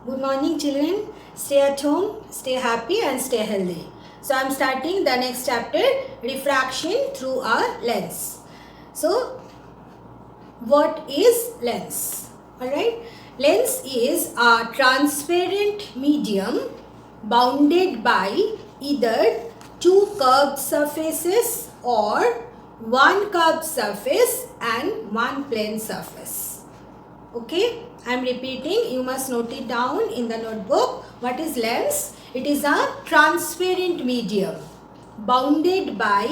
Good morning, children. Stay at home, stay happy, and stay healthy. So, I am starting the next chapter, refraction through a lens. So, what is lens? Alright, lens is a transparent medium bounded by either two curved surfaces or one curved surface and one plane surface. Okay, I am repeating, you must note it down in the notebook. What is lens? It is a transparent medium bounded by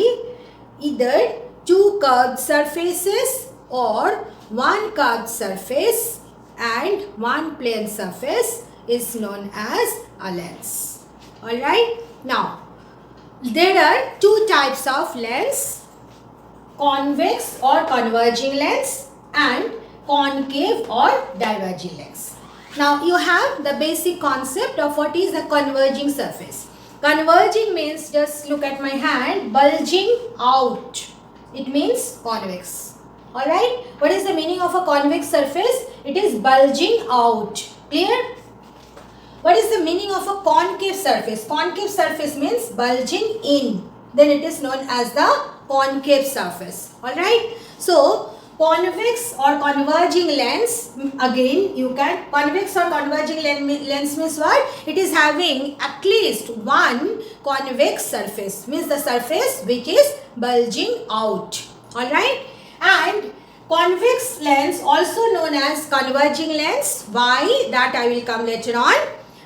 either two curved surfaces or one curved surface and one plane surface is known as a lens. Alright, now there are two types of lens, convex or converging lens and concave or diverging lens. Now you have the basic concept of what is a converging surface. Converging means, just look at my hand, bulging out. It means convex. Alright. What is the meaning of a convex surface? It is bulging out. Clear? What is the meaning of a concave surface? Concave surface means bulging in. Then it is known as the concave surface. Alright. So, convex or converging lens, again you can, convex or converging lens means what? It is having at least one convex surface, means the surface which is bulging out. Alright. And convex lens also known as converging lens. Why? That I will come later on.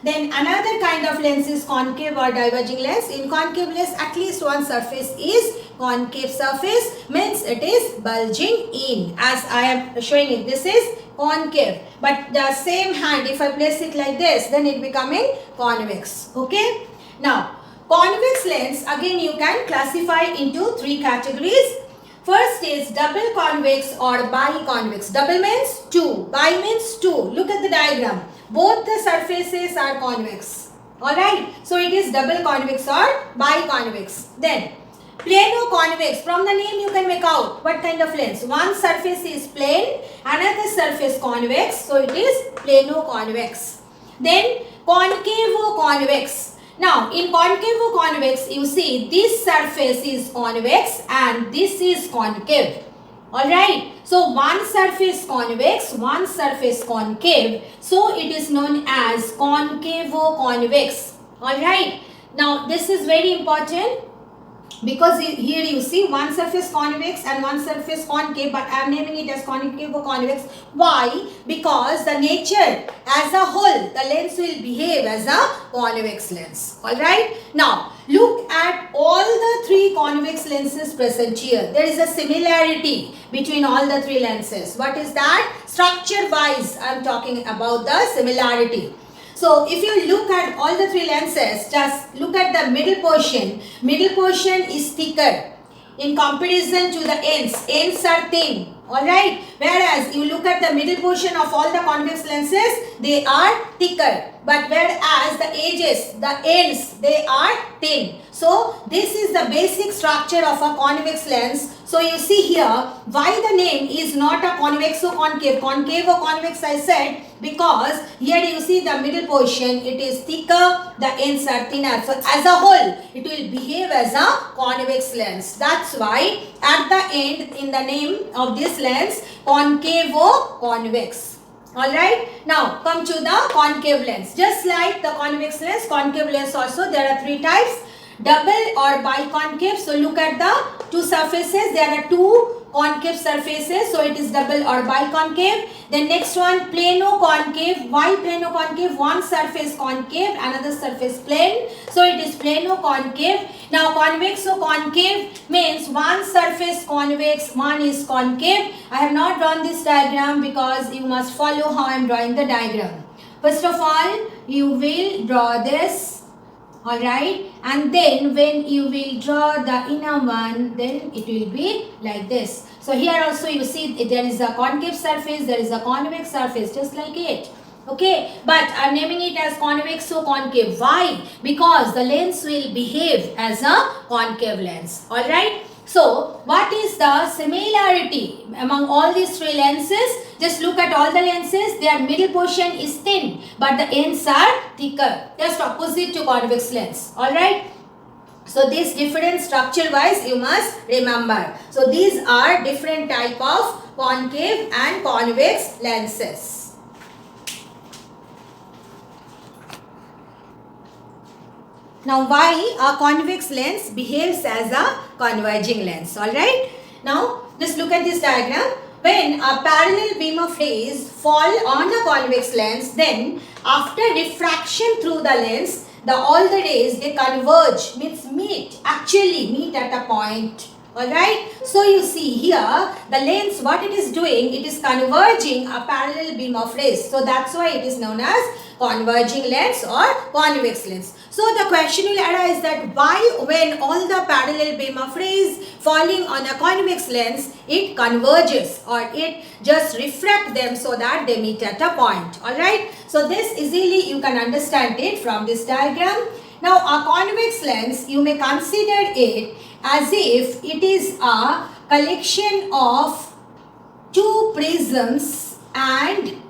Then another kind of lens is concave or diverging lens. In concave lens, at least one surface is concave surface, means it is bulging in. As I am showing it, this is concave. But the same hand, if I place it like this, then it becoming convex. Okay. Now, convex lens, again you can classify into three categories. First is double convex or biconvex. Double means two, bi means two. Look at the diagram. Both the surfaces are convex. Alright. So it is double convex or biconvex. Then plano-convex. From the name you can make out what kind of lens. One surface is plane, another surface convex. So it is plano-convex. Then concavo-convex. Now, in concavo-convex, you see this surface is convex and this is concave. Alright. So, one surface convex, one surface concave. So, it is known as concavo-convex. Alright. Now, this is very important, because here you see one surface convex and one surface concave, but I am naming it as concavo-convex. Why? Because the nature as a whole, the lens will behave as a convex lens. Alright. Now, look at all the three convex lenses present here. There is a similarity between all the three lenses. What is that? Structure wise, I am talking about the similarity. So, if you look at all the three lenses, just look at the middle portion. Middle portion is thicker in comparison to the ends. Ends are thin. Alright. Whereas, you look at the middle portion of all the convex lenses, they are thicker. But whereas the edges, the ends, they are thin. So, this is the basic structure of a convex lens. So, you see here, why the name is not a convexo-concave. Concavo-convex I said, because here you see the middle portion, it is thicker, the ends are thinner. So, as a whole, it will behave as a convex lens. That's why at the end, in the name of this lens, concavo-convex. Alright. Now, come to the concave lens. Just like the convex lens, concave lens also, there are three types. Double or biconcave. So, look at the two surfaces. There are two concave surfaces. So, it is double or biconcave. Then next one, plano-concave. Why plano-concave? One surface concave, another surface plane. So, it is plano-concave. Now, convexo-concave means one surface convex, one is concave. I have not drawn this diagram because you must follow how I am drawing the diagram. First of all, you will draw this. Alright, and then when you will draw the inner one, then it will be like this. So here also you see there is a concave surface, there is a convex surface, just like it. Okay, but I am naming it as convexo-concave. Why? Because the lens will behave as a concave lens. Alright. So, what is the similarity among all these three lenses? Just look at all the lenses. Their middle portion is thin, but the ends are thicker. Just opposite to convex lens. Alright? So, this different structure wise you must remember. So, these are different type of concave and convex lenses. Now, why a convex lens behaves as a converging lens? Alright. Now, just look at this diagram. When a parallel beam of rays fall on a convex lens, then after diffraction through the lens, all the rays they converge, means actually meet at a point. Alright. So, you see here the lens, what it is doing, it is converging a parallel beam of rays. So, that's why it is known as converging lens or convex lens. So the question will arise that why when all the parallel beam of rays falling on a convex lens, it converges or it just refract them so that they meet at a point. Alright. So this easily you can understand it from this diagram. Now a convex lens, you may consider it as if it is a collection of two prisms and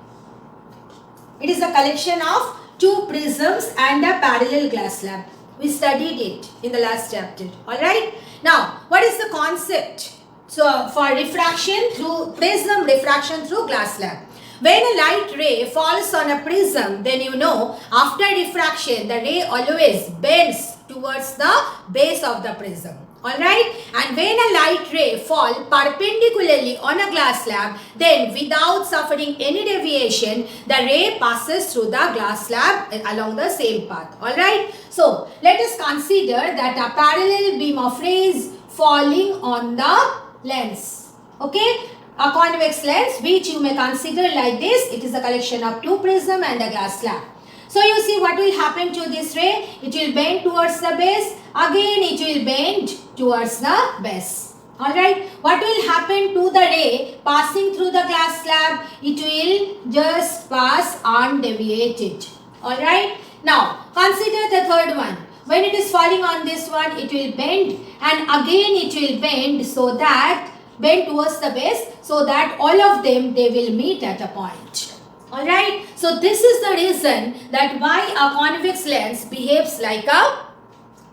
it is a collection of two prisms and a parallel glass slab. We studied it in the last chapter. Alright. Now, what is the concept? So, for refraction through prism, refraction through glass slab. When a light ray falls on a prism, then you know after diffraction, the ray always bends towards the base of the prism. Alright, and when a light ray fall perpendicularly on a glass slab, then without suffering any deviation, the ray passes through the glass slab along the same path. Alright, so let us consider that a parallel beam of rays falling on the lens. Okay, a convex lens which you may consider like this, it is a collection of two prism and a glass slab. So you see what will happen to this ray? It will bend towards the base. Again it will bend towards the base. Alright. What will happen to the ray passing through the glass slab? It will just pass undeviated. Alright. Now consider the third one. When it is falling on this one, it will bend and again it will bend so that bend towards the base so that all of them they will meet at a point. Alright, so this is the reason that why a convex lens behaves like a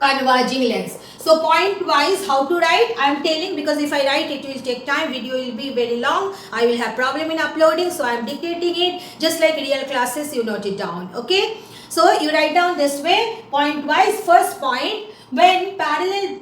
converging lens. So point wise how to write, I am telling because if I write it will take time, video will be very long, I will have problem in uploading, so I am dictating it just like real classes, you note it down. Okay, so you write down this way, point wise. First point, when parallel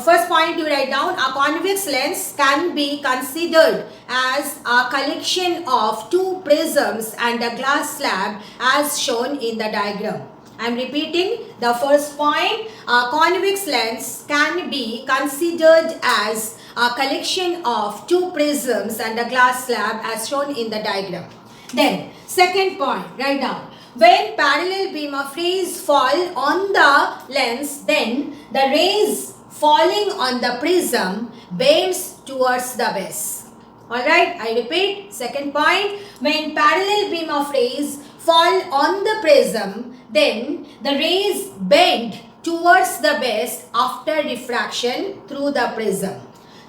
first point you write down, a convex lens can be considered as a collection of two prisms and a glass slab as shown in the diagram. I am repeating the first point, a convex lens can be considered as a collection of two prisms and a glass slab as shown in the diagram. Then second point, write down. When parallel beam of rays fall on the lens, then the rays falling on the prism bends towards the base. Alright, I repeat, second point, when parallel beam of rays fall on the prism, then the rays bend towards the base after diffraction through the prism.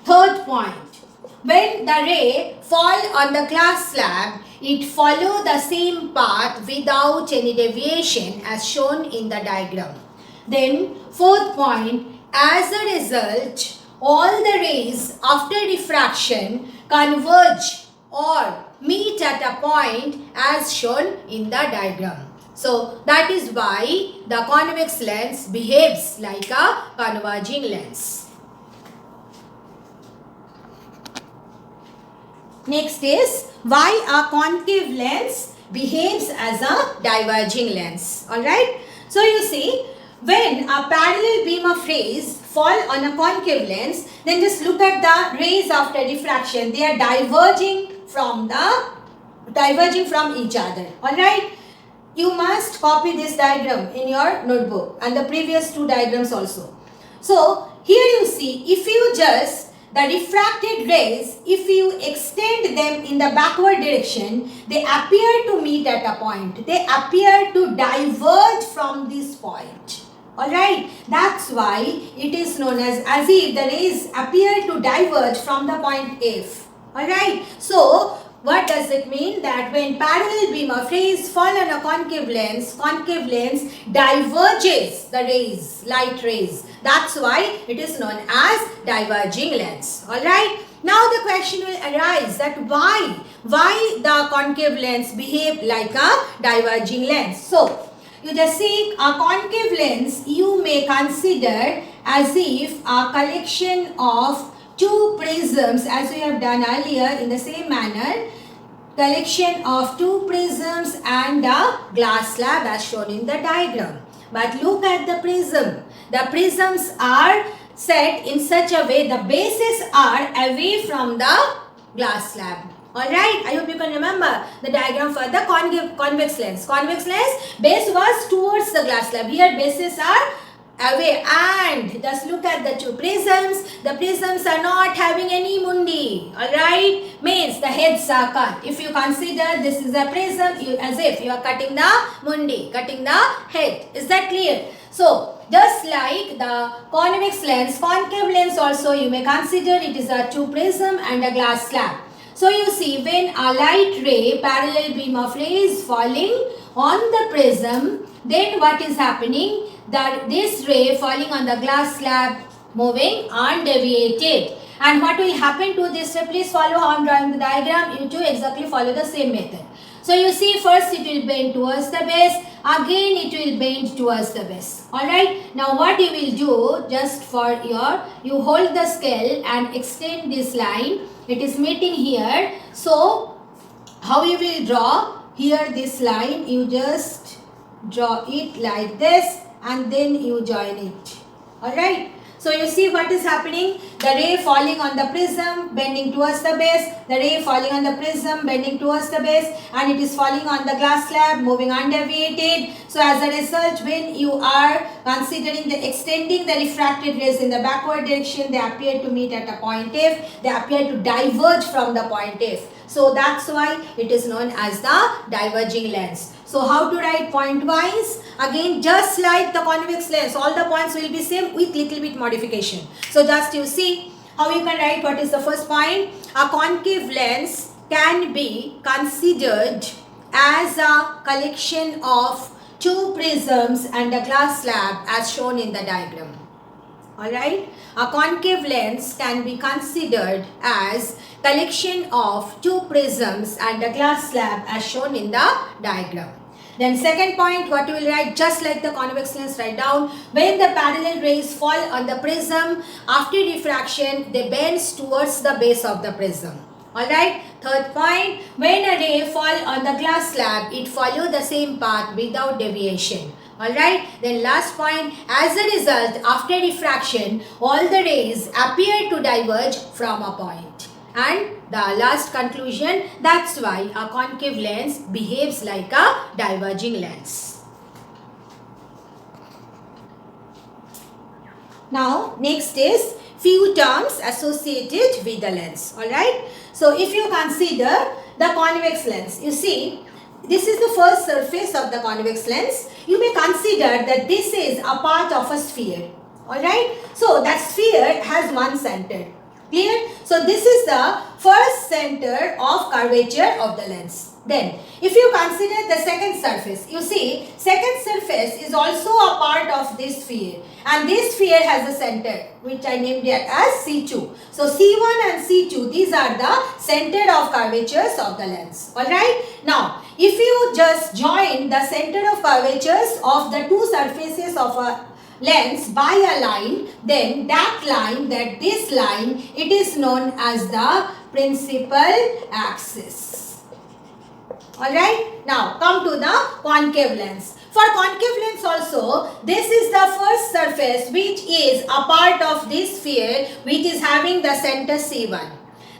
Third point, when the ray fall on the glass slab, it follow the same path without any deviation as shown in the diagram. Then fourth point, as a result, all the rays after diffraction converge or meet at a point as shown in the diagram. So that is why the convex lens behaves like a converging lens. Next is why a concave lens behaves as a diverging lens. Alright. So you see, when a parallel beam of rays fall on a concave lens, then just look at the rays after diffraction. They are diverging from each other. Alright. You must copy this diagram in your notebook and the previous two diagrams also. So here you see, if you just the refracted rays, if you extend them in the backward direction, they appear to meet at a point. They appear to diverge from this point. Alright, that's why it is known as if the rays appear to diverge from the point F. Alright, so what does it mean? That when parallel beam of rays fall on a concave lens diverges the rays, light rays. That's why it is known as diverging lens. Alright, now the question will arise that why the concave lens behave like a diverging lens. So, you just see a concave lens you may consider as if a collection of two prisms, as we have done earlier in the same manner, collection of two prisms and a glass slab as shown in the diagram. But look at the prism. The prisms are set in such a way the bases are away from the glass slab. Alright, I hope you can remember the diagram for the convex lens. Convex lens, base was towards the glass slab. Here bases are away, and just look at the two prisms. The prisms are not having any mundi. Alright, means the heads are cut. If you consider this is a prism, as if you are cutting the mundi, cutting the head. Is that clear? So, just like the convex lens, concave lens also you may consider it is a two prism and a glass slab. So you see, when a light ray, parallel beam of rays falling on the prism, then what is happening? That this ray falling on the glass slab moving undeviated. And what will happen to this ray? Please follow how I am drawing the diagram. You too exactly follow the same method. So you see, first it will bend towards the base, again it will bend towards the base. Alright, now what you will do, just for you hold the scale and extend this line. It is meeting here. So how you will draw here this line? You just draw it like this and then you join it. Alright. So you see what is happening? The ray falling on the prism, bending towards the base. The ray falling on the prism, bending towards the base. And it is falling on the glass slab, moving undeviated. So as a result, when you are considering the extending the refracted rays in the backward direction, they appear to meet at a point F. They appear to diverge from the point F. So that's why it is known as the diverging lens. So how to write pointwise? Again, just like the convex lens, all the points will be same with little bit modification. So just you see how you can write what is the first point. A concave lens can be considered as a collection of two prisms and a glass slab as shown in the diagram. Alright, a concave lens can be considered as collection of two prisms and a glass slab as shown in the diagram. Then second point, what you will write, just like the convex lens, write down, when the parallel rays fall on the prism, after refraction, they bend towards the base of the prism. Alright, third point, when a ray fall on the glass slab, it follow the same path without deviation. Alright, then last point, as a result, after refraction, all the rays appear to diverge from a point. And the last conclusion, that's why a concave lens behaves like a diverging lens. Now, next is few terms associated with the lens. Alright, so if you consider the convex lens, you see, this is the first surface of the convex lens. You may consider that this is a part of a sphere. Alright, so that sphere has one center. Clear? So this is the first center of curvature of the lens. Then, if you consider the second surface, you see, second surface is also a part of this sphere. And this sphere has a center, which I named it as C2. So C1 and C2, these are the center of curvatures of the lens. Alright? Now, if you just join the center of curvatures of the two surfaces of a lens by a line, then this line, it is known as the principal axis. Alright, now come to the concave lens. For concave lens also, this is the first surface which is a part of this sphere which is having the center C1.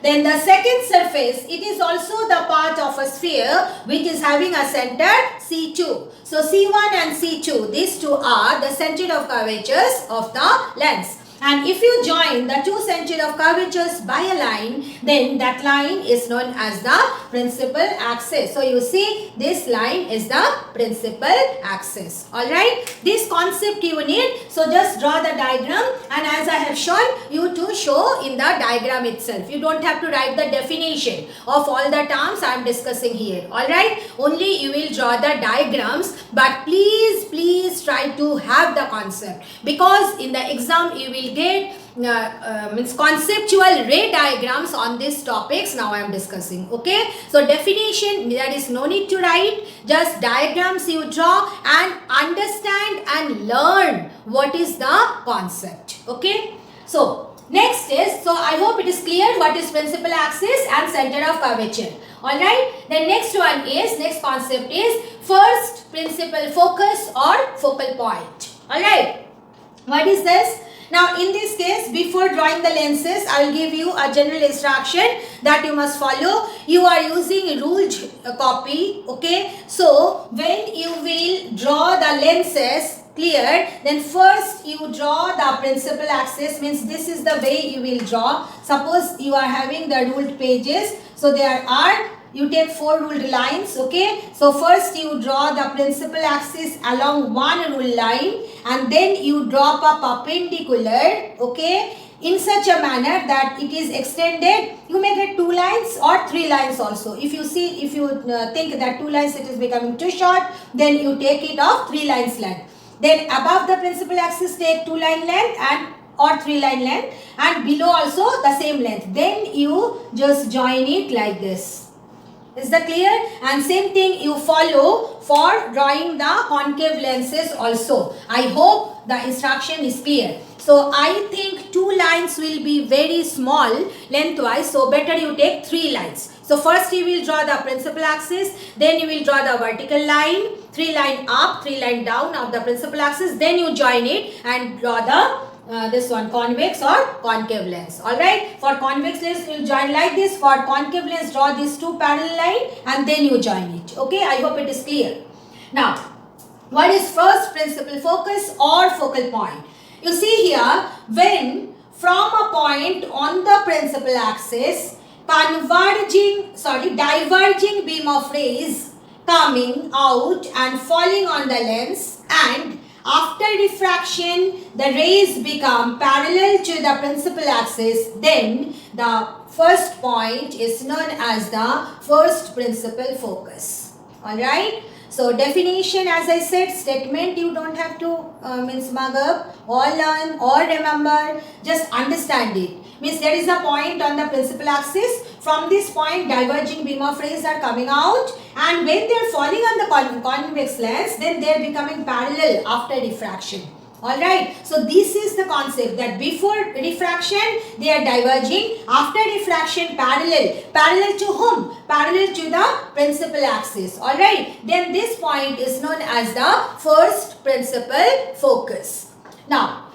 Then the second surface, it is also the part of a sphere which is having a center C2. So C1 and C2, these two are the center of curvatures of the lens. And if you join the two center of curvatures by a line, then that line is known as the principal axis. So you see, this line is the principal axis. Alright, this concept you need. So just draw the diagram, and as I have shown, you to show in the diagram itself. You don't have to write the definition of all the terms I am discussing here. Alright, only you will draw the diagrams, but please try to have the concept, because in the exam you will get conceptual ray diagrams on these topics now I am discussing. Okay, so definition, there is no need to write, just diagrams you draw and understand and learn what is the concept. Okay, so next is, so I hope it is clear what is principal axis and center of curvature. Alright, the next one is, next concept is first principal focus or focal point. Alright, what is this? Now in this case, before drawing the lenses, I will give you a general instruction that you must follow. You are using ruled copy. Okay, so when you will draw the lenses, clear, then first you draw the principal axis, means this is the way you will draw. Suppose you are having the ruled pages, so there are, you take 4 ruled lines. Okay, so first you draw the principal axis along one ruled line, and then you drop a perpendicular, okay, in such a manner that it is extended. You may get 2 lines or 3 lines also. If you see, if you think that 2 lines it is becoming too short, then you take it of 3 lines length. Then above the principal axis take 2 line length and or 3 line length, and below also the same length. Then you just join it like this. Is that clear? And same thing you follow for drawing the concave lenses also. I hope the instruction is clear. So I think 2 lines will be very small lengthwise, so better you take 3 lines. So first you will draw the principal axis, then you will draw the vertical line, 3 line up, 3 line down of the principal axis, then you join it and draw the this one, convex or concave lens. Alright, for convex lens you will join like this, for concave lens draw these 2 parallel line and then you join it. Okay, I hope it is clear. Now, what is first principal focus or focal point? You see here, when from a point on the principal axis, diverging beam of rays coming out and falling on the lens, and after diffraction the rays become parallel to the principal axis, then the first point is known as the first principal focus. Alright, so definition, as I said, statement you don't have to mug up or learn or remember, just understand it. Means there is a point on the principal axis. From this point diverging beam of rays are coming out, and when they are falling on the convex lens, then they are becoming parallel after diffraction. Alright, so this is the concept that before diffraction they are diverging, after diffraction parallel to whom? Parallel to the principal axis. Alright, then this point is known as the first principal focus. Now,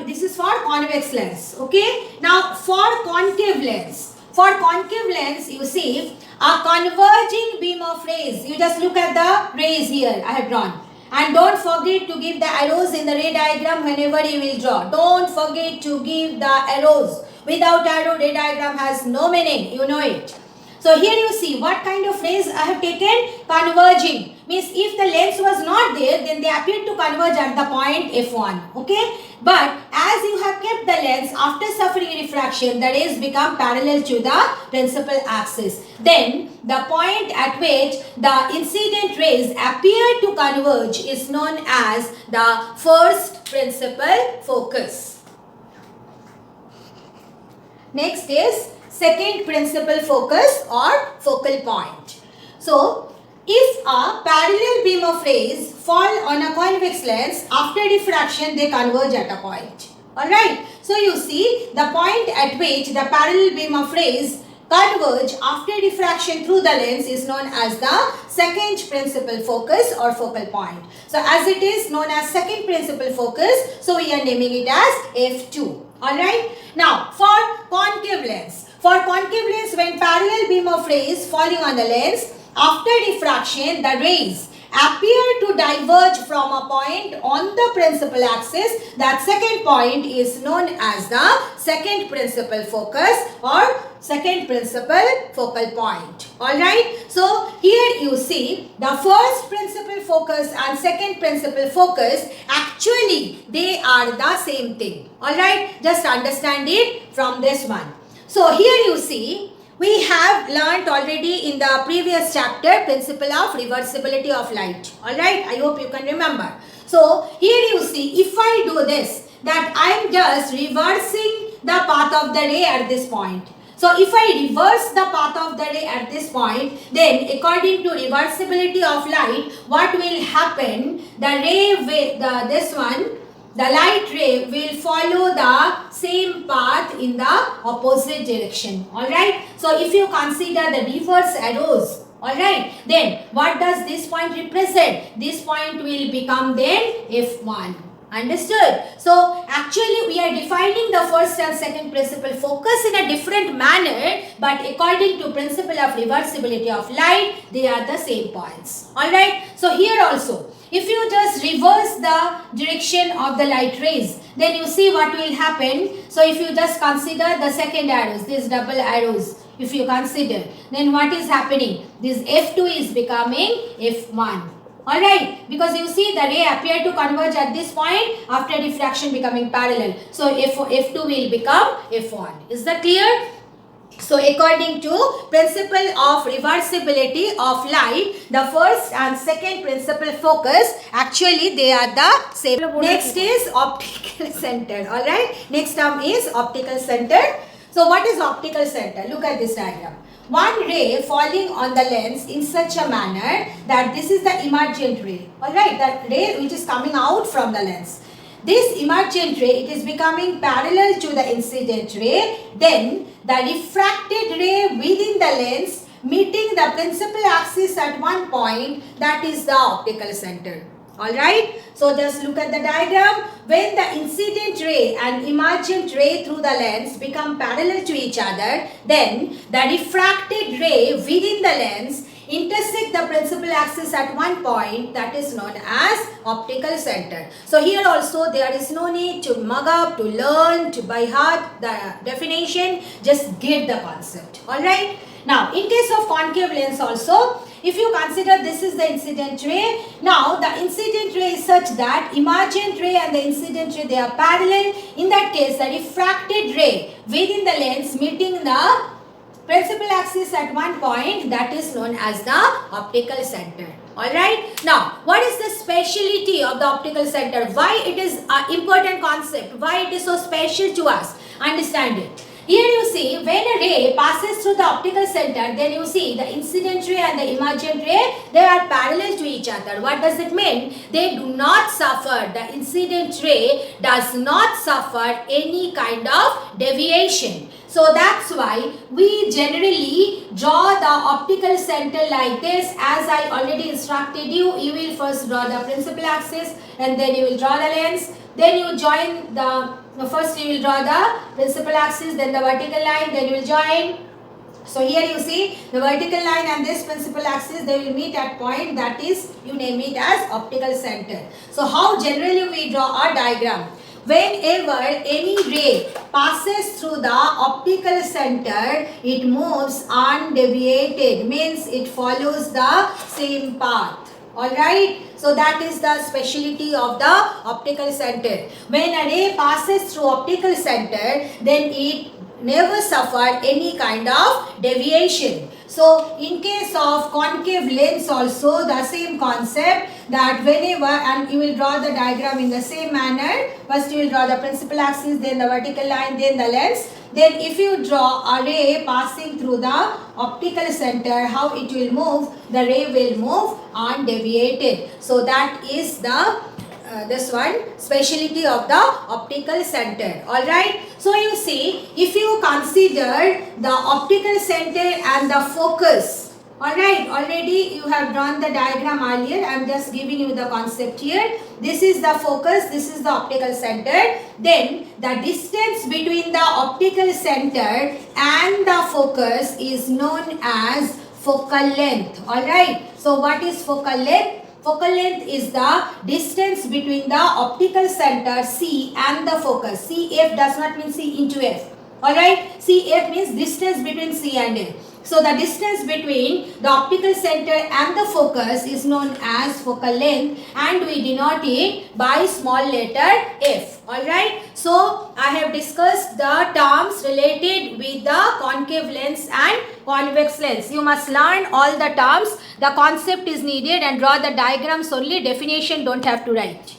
this is for convex lens. Okay, now for concave lens. For concave lens, you see a converging beam of rays. You just look at the rays here I have drawn. And don't forget to give the arrows in the ray diagram whenever you will draw. Don't forget to give the arrows. Without arrow, ray diagram has no meaning. You know it. So here you see what kind of rays I have taken. Converging. Means if the lens was not there, then they appear to converge at the point F1. Okay. But as you have kept the lens, after suffering refraction, the rays become parallel to the principal axis. Then the point at which the incident rays appear to converge is known as the first principal focus. Next is second principal focus or focal point. So, if a parallel beam of rays fall on a convex lens, after diffraction they converge at a point. Alright, so you see the point at which the parallel beam of rays converge after diffraction through the lens is known as the second principal focus or focal point. So as it is known as second principal focus, so we are naming it as F2. Alright, now for concave lens. For concave lens, when parallel beam of rays falling on the lens, after diffraction, the rays appear to diverge from a point on the principal axis, that second point is known as the second principal focus or second principal focal point. Alright. So here you see the first principal focus and second principal focus, actually they are the same thing. Alright. Just understand it from this one. So here you see, we have learnt already in the previous chapter principle of reversibility of light. Alright, I hope you can remember. So here you see, if I do this, that I am just reversing the path of the ray at this point. So if I reverse the path of the ray at this point, then according to reversibility of light, what will happen? The ray will, the light ray will follow the same path in the opposite direction. Alright. So if you consider the reverse arrows, alright, then what does this point represent? This point will become then F1. Understood? So actually we are defining the first and second principal focus in a different manner, but according to principle of reversibility of light, they are the same points. Alright. So here also, if you just reverse the direction of the light rays, then you see what will happen. So if you just consider the second arrows, these double arrows, if you consider, then what is happening? This F2 is becoming F1. Alright, because you see the ray appear to converge at this point after diffraction becoming parallel. So F2 will become F1. Is that clear? So according to principle of reversibility of light, the first and second principal focus, actually they are the same. Next is optical center. Alright, next term is optical center. So what is optical center? Look at this diagram. One ray falling on the lens in such a manner that this is the emergent ray. Alright, that ray which is coming out from the lens. This emergent ray, it is becoming parallel to the incident ray. Then the refracted ray within the lens meeting the principal axis at one point, that is the optical center. Alright. So just look at the diagram. When the incident ray and emergent ray through the lens become parallel to each other, then the refracted ray within the lens intersect the principal axis at one point, that is known as optical center. So here also there is no need to mug up, to learn, to by heart the definition, just get the concept. Alright. Now in case of concave lens also, if you consider this is the incident ray, now the incident ray is such that emergent ray and the incident ray, they are parallel. In that case, the refracted ray within the lens meeting the principal axis at one point, that is known as the optical center. Alright. Now, what is the speciality of the optical center? Why it is an important concept? Why it is so special to us? Understand it. Here you see, when a ray passes through the optical center, then you see the incident ray and the emergent ray, they are parallel to each other. What does it mean? They do not suffer, the incident ray does not suffer any kind of deviation. So that's why we generally draw the optical center like this. As I already instructed you, you will first draw the principal axis and then you will draw the lens. Then you join first you will draw the principal axis, then the vertical line, then you will join. So here you see the vertical line and this principal axis, they will meet at point, that is, you name it as optical center. So how generally we draw a diagram? Whenever any ray passes through the optical center, it moves undeviated, means it follows the same path. Alright, so that is the speciality of the optical center. When a ray passes through optical center, then it never suffer any kind of deviation. So in case of concave lens also the same concept, that whenever, and you will draw the diagram in the same manner. First you will draw the principal axis, then the vertical line, then the lens. Then if you draw a ray passing through the optical center, how it will move? The ray will move undeviated. So that is the this one speciality of the optical center. Alright. So you see, if you consider the optical center and the focus, alright, already you have drawn the diagram earlier. I am just giving you the concept here. This is the focus, this is the optical center. Then the distance between the optical center and the focus is known as focal length. Alright. So what is focal length? Focal length is the distance between the optical center C and the focus. CF does not mean C into F. Alright, CF means distance between C and F. So the distance between the optical center and the focus is known as focal length, and we denote it by small letter f. Alright, so I have discussed the terms related with the concave lens and convex lens. You must learn all the terms. The concept is needed and draw the diagrams only. Definition don't have to write.